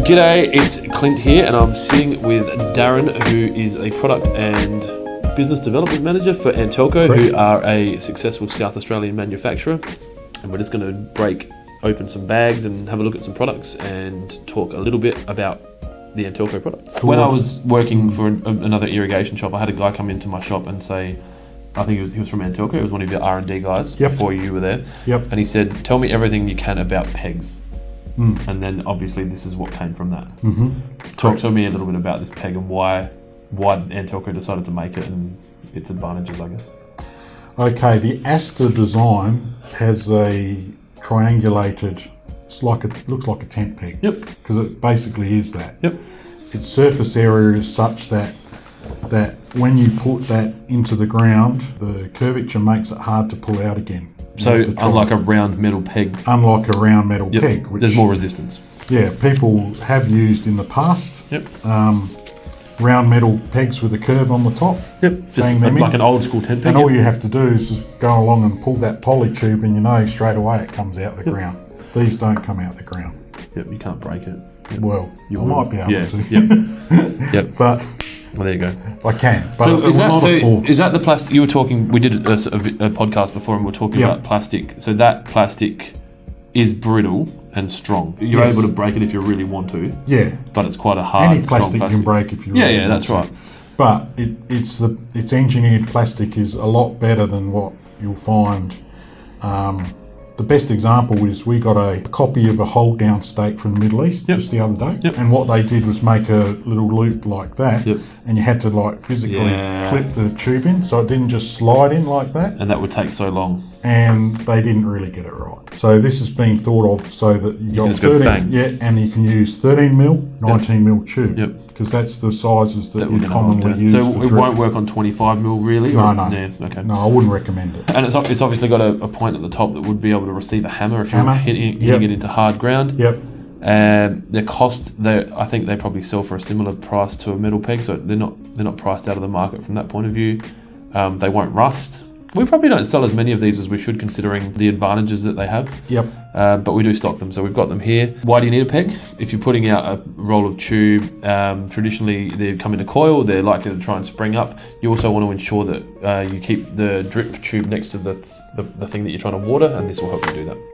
G'day, it's Clint here, and I'm sitting with Darren, who is a product and business development manager for Antelco, who are a successful South Australian manufacturer. And we're just going to break open some bags and have a look at some products and talk a little bit about the Antelco products. When I was working for another irrigation shop, I had a guy come into my shop and say, I think he was from Antelco, he was one of your R&D guys before you were there. And he said, tell me everything you can about pegs. And then obviously this is what came from that. Talk to me a little bit about this peg and why Antelco decided to make it and its advantages, I guess. Okay, the Aster design has a triangulated, looks like a tent peg. Because it basically is that. Its surface area is such that when you put that into the ground, the curvature makes it hard to pull out again. So unlike a round metal peg. Unlike a round metal peg. Which, there's more resistance. Yeah, people have used in the past round metal pegs with a curve on the top. Just like an old school tent peg. And all you have to do is just go along and pull that poly tube and you know straight away it comes out the ground. These don't come out the ground. You can't break it. Well, I might be able to. But well, there you go. I can, but so it's not a force. Is that the plastic you were talking? We did a podcast before, and we were talking about plastic. So that plastic is brittle and strong. You're able to break it if you really want to. But it's quite a hard. Any plastic you can break if you really want that's to. right. But its engineered plastic is a lot better than what you'll find. The best example is we got a copy of a hold down stake from the Middle East just the other day, and what they did was make a little loop like that, and you had to like physically clip the tube in, so it didn't just slide in like that. And that would take so long. And they didn't really get it right. So this has been thought of so that you got 13, and you can use 13 mil, 19 mil tube. Because that's the sizes that you commonly use. So it won't work on 25 mil really? No. Okay. No, I wouldn't recommend it. And it's obviously got a point at the top that would be able to receive a hammer if you're hitting it into hard ground. The cost, I think they probably sell for a similar price to a metal peg, so they're not priced out of the market from that point of view. They won't rust. We probably don't sell as many of these as we should, considering the advantages that they have. But we do stock them, so we've got them here. Why do you need a peg? If you're putting out a roll of tube, traditionally they come in a coil, they're likely to try and spring up. You also want to ensure that you keep the drip tube next to the thing that you're trying to water, and this will help you do that.